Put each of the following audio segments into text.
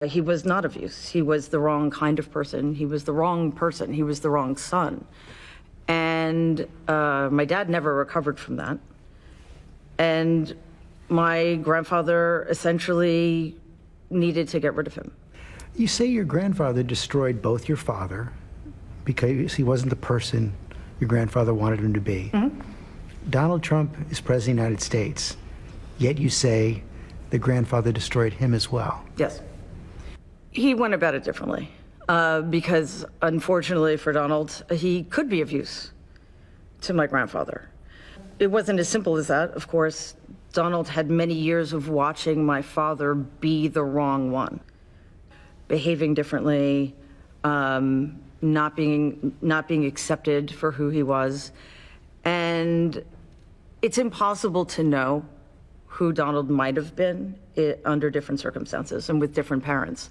He was not abuse. He was the wrong kind of person. He was the wrong person. He was the wrong son. And my dad never recovered from that. And my grandfather essentially needed to get rid of him. You say your grandfather destroyed both your father because he wasn't the person your grandfather wanted him to be. Mm-hmm. Donald Trump is president of the United States, yet you say the grandfather destroyed him as well. Yes. He went about it differently because, unfortunately for Donald, he could be of use to my grandfather. It wasn't as simple as that, of course. Donald had many years of watching my father be the wrong one, behaving differently, not being accepted for who he was. And it's impossible to know who Donald might have been under different circumstances and with different parents.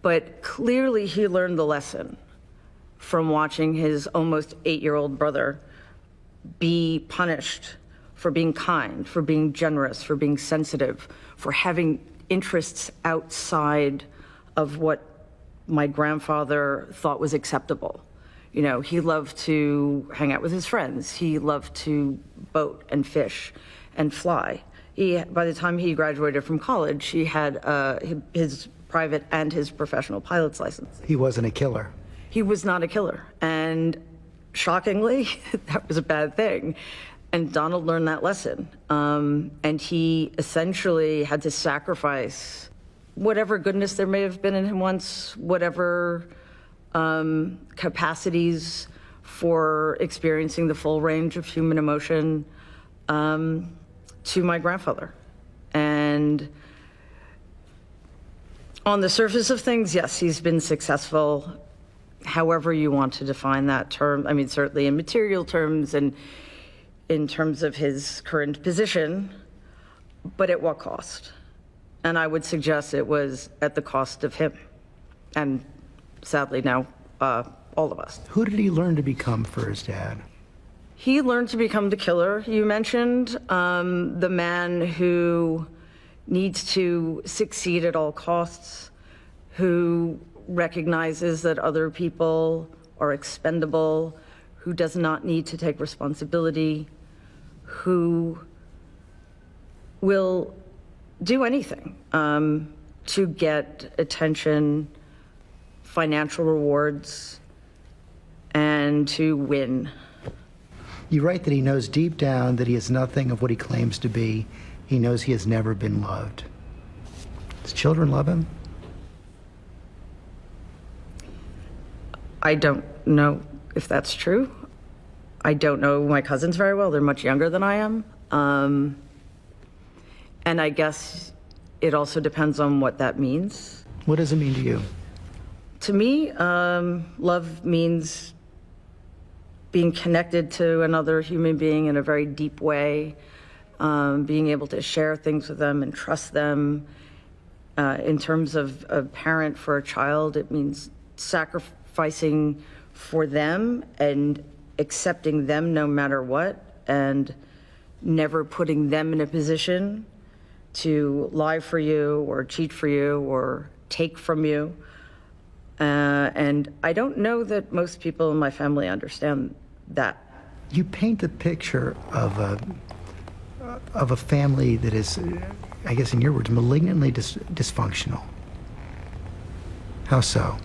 But clearly he learned the lesson from watching his almost 8-year-old brother be punished for being kind, for being generous, for being sensitive, for having interests outside of what my grandfather thought was acceptable. You know, he loved to hang out with his friends. He loved to boat and fish and fly. By the time he graduated from college, he had his private and his professional pilot's license. He wasn't a killer. He was not a killer. And shockingly, that was a bad thing. And Donald learned that lesson. And he essentially had to sacrifice whatever goodness there may have been in him once, whatever capacities for experiencing the full range of human emotion to my grandfather. And on the surface of things, yes, he's been successful, however you want to define that term. I mean, certainly in material terms and in terms of his current position, but at what cost? And I would suggest it was at the cost of him, and sadly now, all of us. Who did he learn to become for his dad? He learned to become the killer you mentioned, the man who needs to succeed at all costs, who recognizes that other people are expendable, who does not need to take responsibility, who will do anything to get attention, financial rewards, and to win. You write that he knows deep down that he is nothing of what he claims to be. He knows he has never been loved. Does children love him? I don't know if that's true. I don't know my cousins very well. They're much younger than I am. And I guess it also depends on what that means. What does it mean to you? To me, love means being connected to another human being in a very deep way, being able to share things with them and trust them. In terms of a parent for a child, it means sacrificing for them and accepting them no matter what, and never putting them in a position to lie for you or cheat for you or take from you. And I don't know that most people in my family understand that. You paint the picture of a family that is, I guess in your words, malignantly dysfunctional. How so?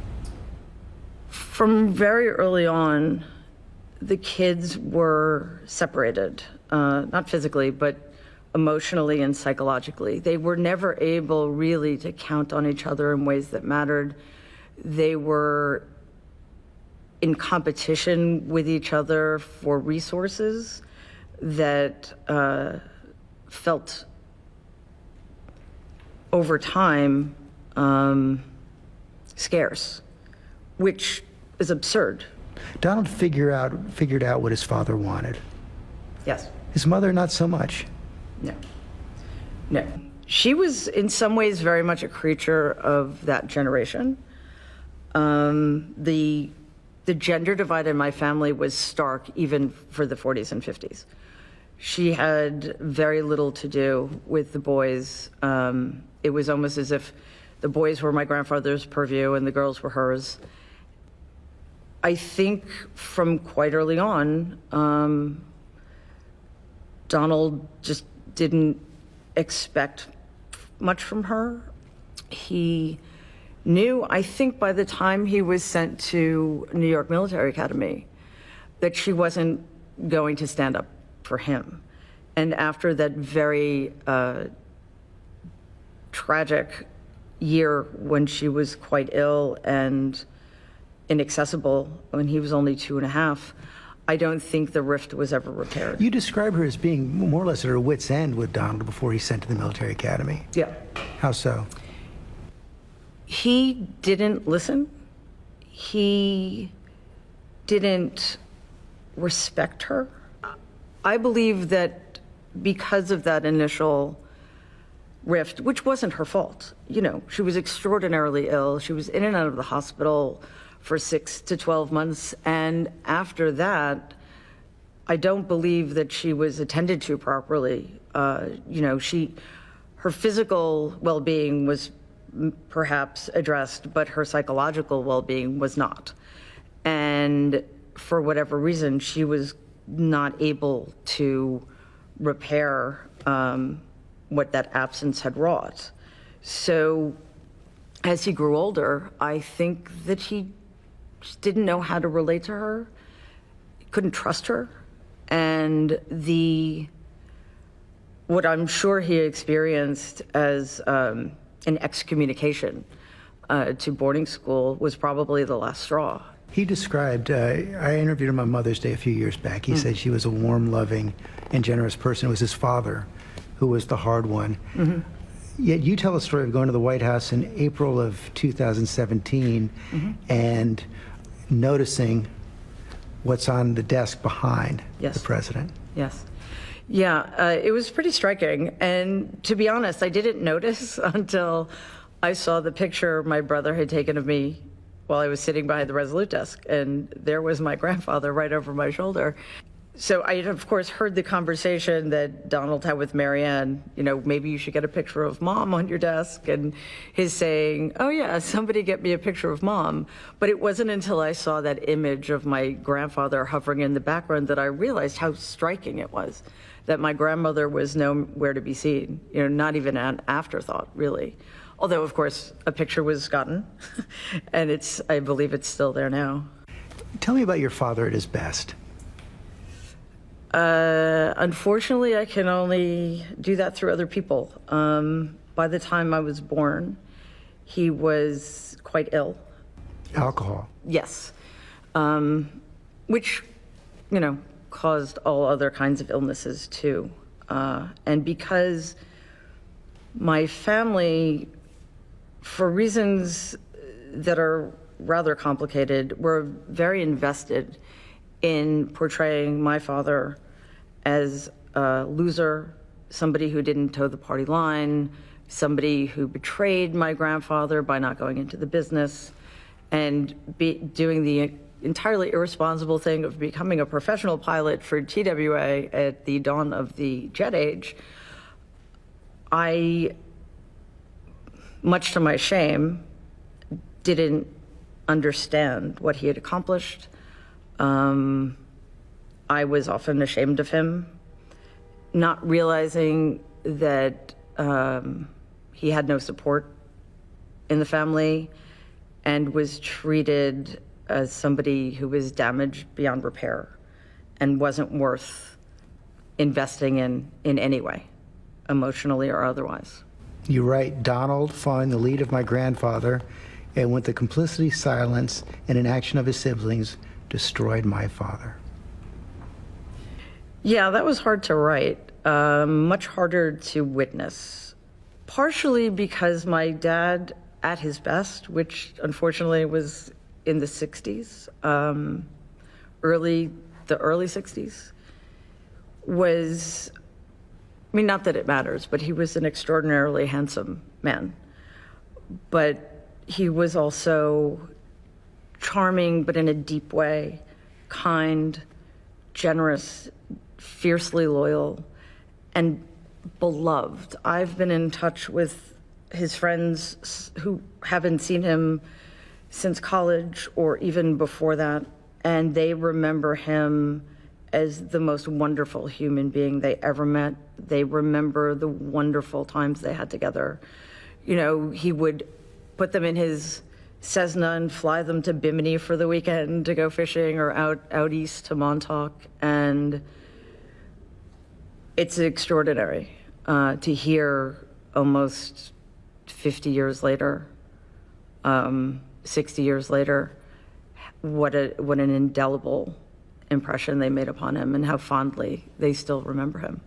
From very early on, the kids were separated, not physically, but emotionally and psychologically. They were never able really to count on each other in ways that mattered. They were in competition with each other for resources that felt over time scarce, which is absurd. Donald figured out what his father wanted. Yes. His mother, not so much. No. She was in some ways very much a creature of that generation. The gender divide in my family was stark even for the 40s and 50s. She had very little to do with the boys. It was almost as if The boys were my grandfather's purview and the girls were hers. I think from quite early on, Donald just didn't expect much from her. He knew, I think by the time he was sent to New York Military Academy, that she wasn't going to stand up for him. And after that very tragic year when she was quite ill and inaccessible, when he was only 2.5, I don't think the rift was ever repaired. You describe her as being more or less at her wit's end with Donald before he's sent to the military academy. Yeah. How so? He didn't listen. He didn't respect her. I believe that because of that initial rift, which wasn't her fault, you know, she was extraordinarily ill. She was in and out of the hospital for 6 to 12 months. And after that, I don't believe that she was attended to properly. You know, her physical well-being was perhaps addressed, but her psychological well-being was not. And for whatever reason, she was not able to repair what that absence had wrought. So as he grew older, I think that he just didn't know how to relate to her, couldn't trust her. And what I'm sure he experienced as an excommunication to boarding school was probably the last straw. He described, I interviewed him on Mother's Day a few years back. He said she was a warm, loving, and generous person. It was his father who was the hard one. Yet you tell a story of going to the White House in April of 2017 and noticing what's on the desk behind the president. Yes. Yeah, it was pretty striking. And to be honest, I didn't notice until I saw the picture my brother had taken of me while I was sitting behind the Resolute desk. And there was my grandfather right over my shoulder. So I had, of course, heard the conversation that Donald had with Marianne, you know, maybe you should get a picture of mom on your desk, and his saying, oh yeah, somebody get me a picture of mom. But it wasn't until I saw that image of my grandfather hovering in the background that I realized how striking it was, that my grandmother was nowhere to be seen, you know, not even an afterthought, really. Although, of course, a picture was gotten, and I believe it's still there now. Tell me about your father at his best. Unfortunately, I can only do that through other people. By the time I was born, he was quite ill. Alcohol. Yes. Which, you know, caused all other kinds of illnesses too. And because my family, for reasons that are rather complicated, were very invested in portraying my father as a loser, somebody who didn't toe the party line, somebody who betrayed my grandfather by not going into the business, and doing the entirely irresponsible thing of becoming a professional pilot for TWA at the dawn of the jet age. I, much to my shame, didn't understand what he had accomplished. I was often ashamed of him, not realizing that he had no support in the family and was treated as somebody who was damaged beyond repair and wasn't worth investing in any way, emotionally or otherwise. You write, Donald, following the lead of my grandfather, and with the complicity, silence, and inaction of his siblings, destroyed my father. Yeah, that was hard to write, much harder to witness. Partially because my dad, at his best, which unfortunately was in the 60s, the early 60s, was, I mean, not that it matters, but he was an extraordinarily handsome man. But he was also charming, but in a deep way, kind, generous, fiercely loyal, and beloved. I've been in touch with his friends who haven't seen him since college or even before that, and they remember him as the most wonderful human being they ever met. They remember the wonderful times they had together. You know, he would put them in his Cessna and fly them to Bimini for the weekend to go fishing, or out east to Montauk. And it's extraordinary to hear almost 50 years later, 60 years later, what an indelible impression they made upon him and how fondly they still remember him.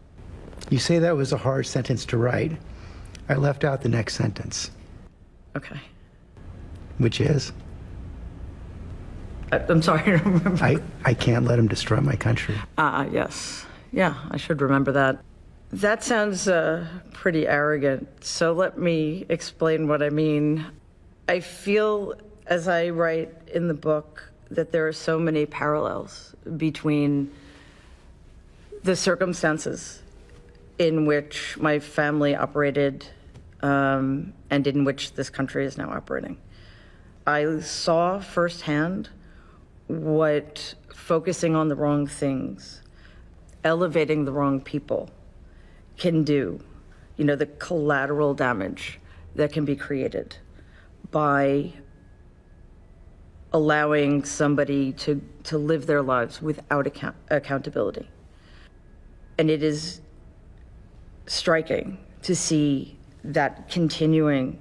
You say that was a hard sentence to write. I left out the next sentence. Okay. Which is? I'm sorry, I don't remember. I can't let him destroy my country. Yes. Yeah, I should remember that. That sounds pretty arrogant, so let me explain what I mean. I feel, as I write in the book, that there are so many parallels between the circumstances in which my family operated and in which this country is now operating. I saw firsthand what focusing on the wrong things, elevating the wrong people can do, you know, the collateral damage that can be created by allowing somebody to live their lives without accountability. And it is striking to see that continuing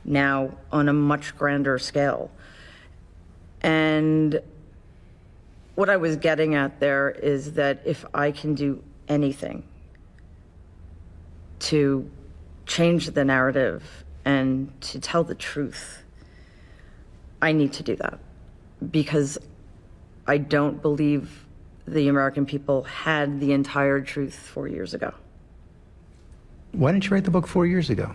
now on a much grander scale. And what I was getting at there is that if I can do anything to change the narrative and to tell the truth, I need to do that, because I don't believe the American people had the entire truth 4 years ago. Why didn't you write the book 4 years ago?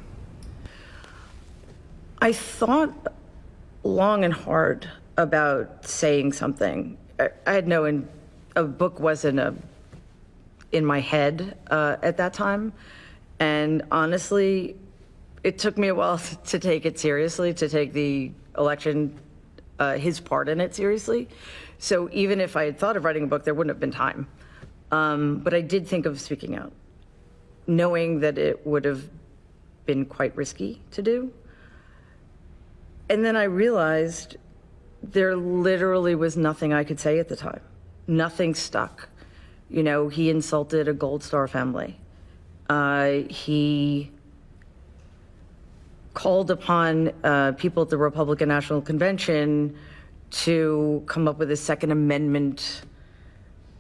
I thought long and hard about saying something. I had a book wasn't in my head at that time. And honestly, it took me a while to take it seriously, to take the election, his part in it seriously. So even if I had thought of writing a book, there wouldn't have been time. But I did think of speaking out, knowing that it would have been quite risky to do. And then I realized there literally was nothing I could say at the time. Nothing stuck. You know, he insulted a Gold Star family. He called upon people at the Republican National Convention to come up with a Second Amendment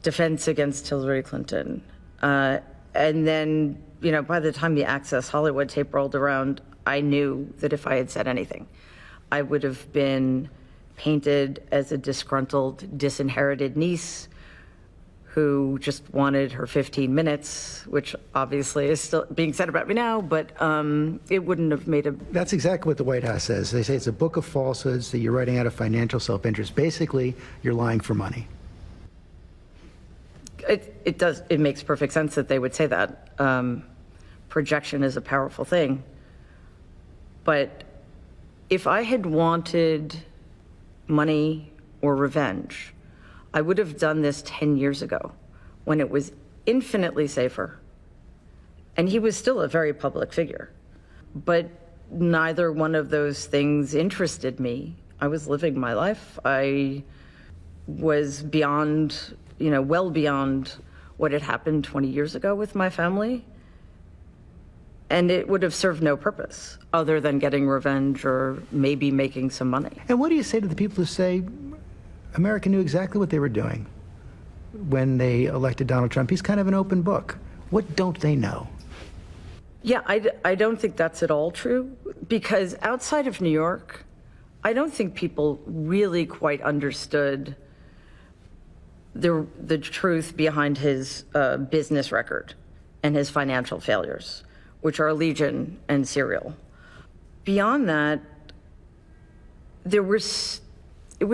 defense against Hillary Clinton. And then, you know, by the time the Access Hollywood tape rolled around, I knew that if I had said anything, I would have been painted as a disgruntled, disinherited niece who just wanted her 15 minutes, which obviously is still being said about me now, but it wouldn't have made a... That's exactly what the White House says. They say it's a book of falsehoods, that you're writing out of financial self-interest. Basically, you're lying for money. It makes perfect sense that they would say that. Projection is a powerful thing. But if I had wanted money or revenge, I would have done this 10 years ago when it was infinitely safer. And he was still a very public figure. But neither one of those things interested me. I was living my life. I was beyond, you know, well beyond what had happened 20 years ago with my family. And it would have served no purpose other than getting revenge or maybe making some money. And what do you say to the people who say America knew exactly what they were doing when they elected Donald Trump? He's kind of an open book. What don't they know? Yeah, I don't think that's at all true, because outside of New York, I don't think people really quite understood the truth behind his business record and his financial failures, which are legion and serial. Beyond that, it was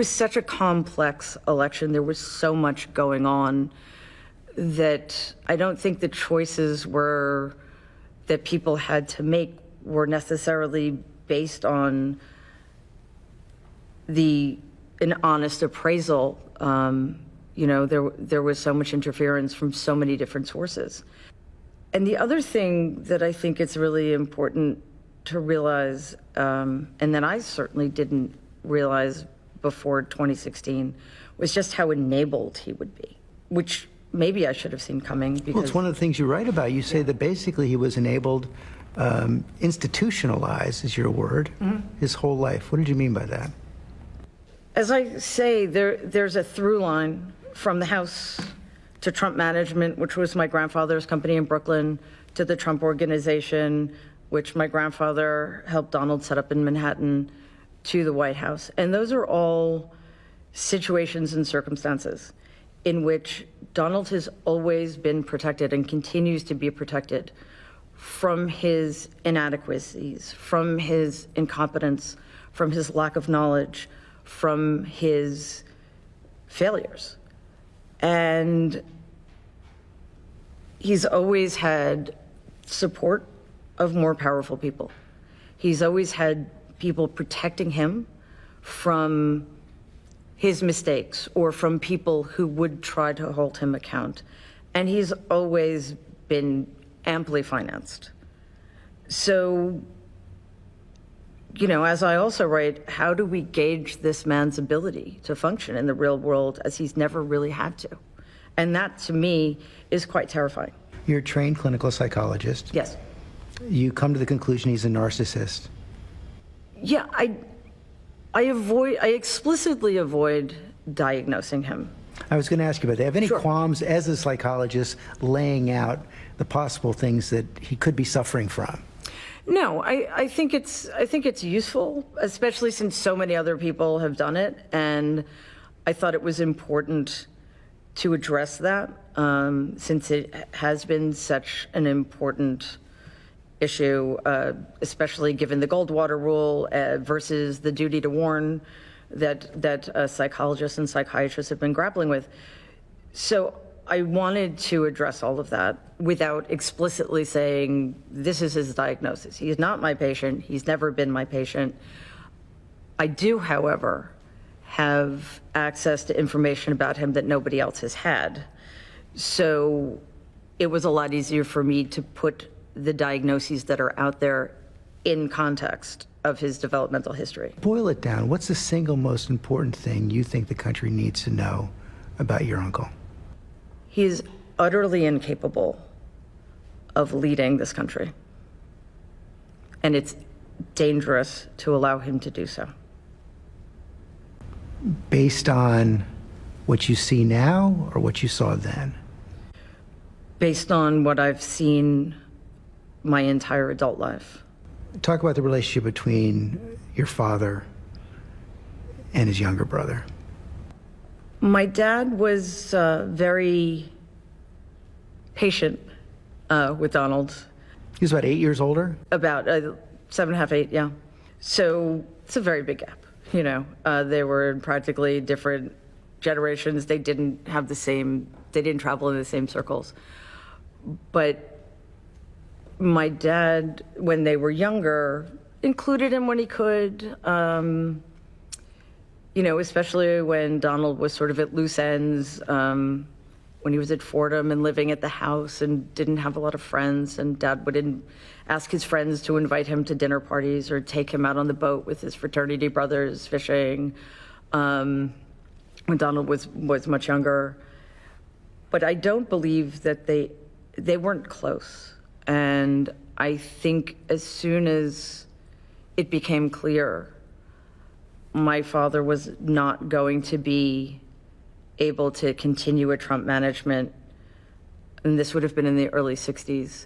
such a complex election. There was so much going on that I don't think the choices that people had to make were necessarily based on an honest appraisal. There was so much interference from so many different sources. And the other thing that I think it's really important to realize, and that I certainly didn't realize before 2016, was just how enabled he would be, which maybe I should have seen coming. Because Well, it's one of the things you write about. You say that basically he was enabled, institutionalized is your word, his whole life. What did you mean by that? as I say, there's a through line from the House to Trump Management, which was my grandfather's company in Brooklyn, to the Trump Organization, which my grandfather helped Donald set up in Manhattan, to the White House. And those are all situations and circumstances in which Donald has always been protected and continues to be protected from his inadequacies, from his incompetence, from his lack of knowledge, from his failures. And he's always had support of more powerful people. He's always had people protecting him from his mistakes or from people who would try to hold him account. And he's always been amply financed. So, you know, as I also write, how do we gauge this man's ability to function in the real world as he's never really had to? And that, to me, is quite terrifying. You're a trained clinical psychologist. Yes. You come to the conclusion he's a narcissist. Yeah, I explicitly avoid diagnosing him. I was going to ask you about that. Do you have any Sure. qualms as a psychologist laying out the possible things that he could be suffering from? No, I think it's useful, especially since so many other people have done it, and I thought it was important to address that since it has been such an important issue, especially given the Goldwater rule versus the duty to warn that psychologists and psychiatrists have been grappling with. So I wanted to address all of that without explicitly saying, this is his diagnosis. He is not my patient. He's never been my patient. I do, however, have access to information about him that nobody else has had. So it was a lot easier for me to put the diagnoses that are out there in context of his developmental history. Boil it down. What's the single most important thing you think the country needs to know about your uncle? He is utterly incapable of leading this country. And it's dangerous to allow him to do so. Based on what you see now or what you saw then? Based on what I've seen my entire adult life. Talk about the relationship between your father and his younger brother. My dad was very patient with Donald. He was about 8 years older? About 7.5, 8, yeah. So it's a very big gap. You know, they were in practically different generations. They didn't travel in the same circles. But my dad, when they were younger, included him when he could, you know, especially when Donald was sort of at loose ends, when he was at Fordham and living at the house and didn't have a lot of friends, and Dad would ask his friends to invite him to dinner parties or take him out on the boat with his fraternity brothers fishing, when Donald was much younger. But I don't believe that they weren't close. And I think as soon as it became clear my father was not going to be able to continue a Trump management, and this would have been in the early 60s,